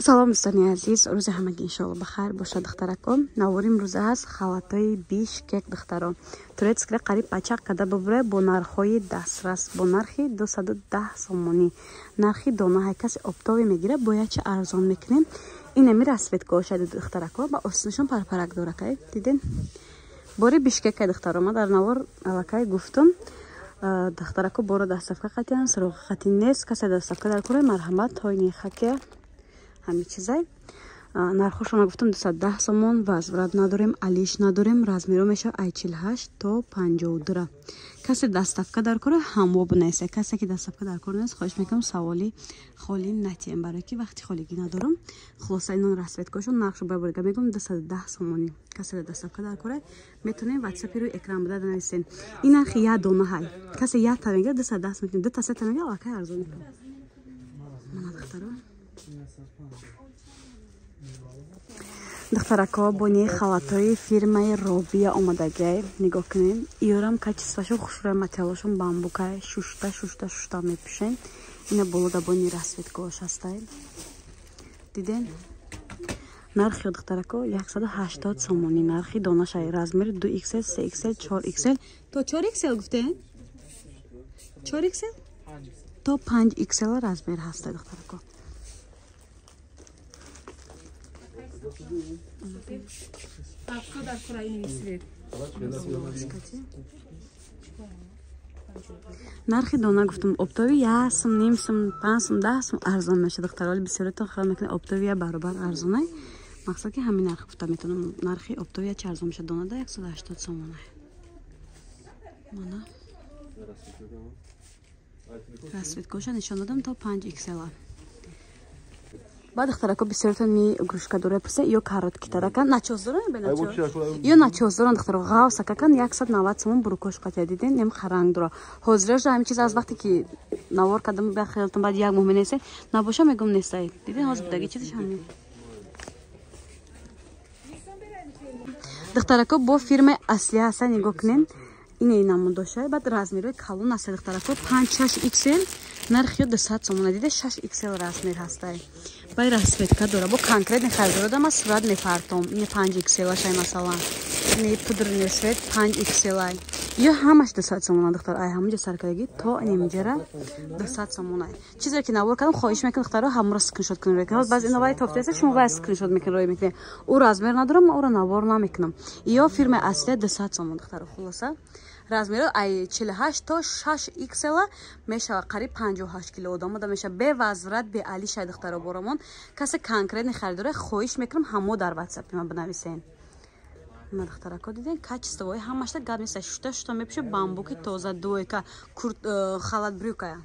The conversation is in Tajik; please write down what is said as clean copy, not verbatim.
салом дӯстони азиз, рӯзи ҳамагӣ иншоалло бахайр бошад духтараком. Навори имрӯза ҳаст халатои бишкек духтаро. Турецкра қариб бачақ када бубуре бо нархҳои дастрас, бо нархи 210 сомонӣ. Нархи донаҳай каси оптове мегира бояд чи арзон мекунем. Инами расветка ошади духтарако ба остинашон парпарак доракай. Дидин? Бори бишкекай духтаро ма дар навор алакай гуфтум. Духтарако боро дастафка қатиян, сароғ қатин нест. Касе дастафка дар курай марҳамат ҳойни хаке. ҳами чизай нархошона гуфтам 210 сомон. Возврат надорем, алиш надорем. Размеро меша ай 48 то 52. Касе дастафка дар кор ҳамо бунайса. Касе ки дастафка дар кор нест, хоҳиш мекунам саволи холӣ натием, барои ки вақти холигӣ надорам. Хулоса инон расветкашон нақшу бабурга мегум 210 сомонӣ. Касе дастафка дар кор метонем ватсапи рӯи экран буда нависен. Ин нархи я дона ҳай. Касе я та мегира 210 метонем. 2 та 3 та мегира алакай арзон мекунам. Мана духтаро духтарако бони халатои фирмаи Робия омадагай нигоҳ кунем. Иёрам качествашо хушрӯи материалошон бамбукай шушта мепӯшен. Ина болода бони расветкаош ҳастай. Диден? Нархи духтарако 180 сомонӣ. Нархи донашай размери 2XL, 3XL, 4XL. То 4XL гуфтен? 4XL? То 5XL размер ҳастай духтарако. нархи дона гуфтам оптови 1 сум, 1 сум, 5 сум, 10 сум арзон мешад духтаро. бисёртон хел мекунед оптови я баробар арзонай. мақсад ки ҳамин нарх гуфта метонам. нархи оптови я чӣ арзон мешад? Донада 180 сомон. мана расветкаша нишон дадам то 5XL. Баъд духтарако бисёртон ми игрушка дора пурсе ё каротки тарака начос дора бе начос ё начос дора духтаро гавса какан 190 сомон бурукош қатя диден нем харанг дора ҳозираш ҳамин чиз аз вақте ки навор кардам ба хелтон баъд як моҳ менесе набоша мегум нестай диден ҳозир будаги чизаш ҳамин духтарако бо фирмаи аслия ҳаста нигоҳ кунем. Ин намудоша баъд размерои калон аста духтарако 5-6XL нархи 200 сомон диде 6XL размер ҳастай. Бай расветка дора бо конкретни харидордам аз сурат мефартом. Ин 5XL ашай масалан. Ин пудрни свет 5XL ай. Ё ҳамаш 200 сомон духтар. Ай ҳамуҷа саркадаги то немиҷара 200 сомон ай. Чизе ки навор кардам хоҳиш мекунам духтаро ҳамура скриншот кунем. Ҳоз баъз иновай тофтеса шумо вай скриншот мекунем мекунем. У размер надорам, ма ура навор намекунам. Ё фирма аслия 200 сомон духтаро хулоса. Размеро ай 48 то 6XL мешава қариб 58 кило одамода меша бе возврат бе алишай духтаро борамон. Касе конкретни харидора хоҳиш мекунам ҳамо дар ватсапи ман бинависен. ма духтарако диден качествои ҳамашта гап неста шушта мепӯше бамбуки тоза дуйка халат брюкая.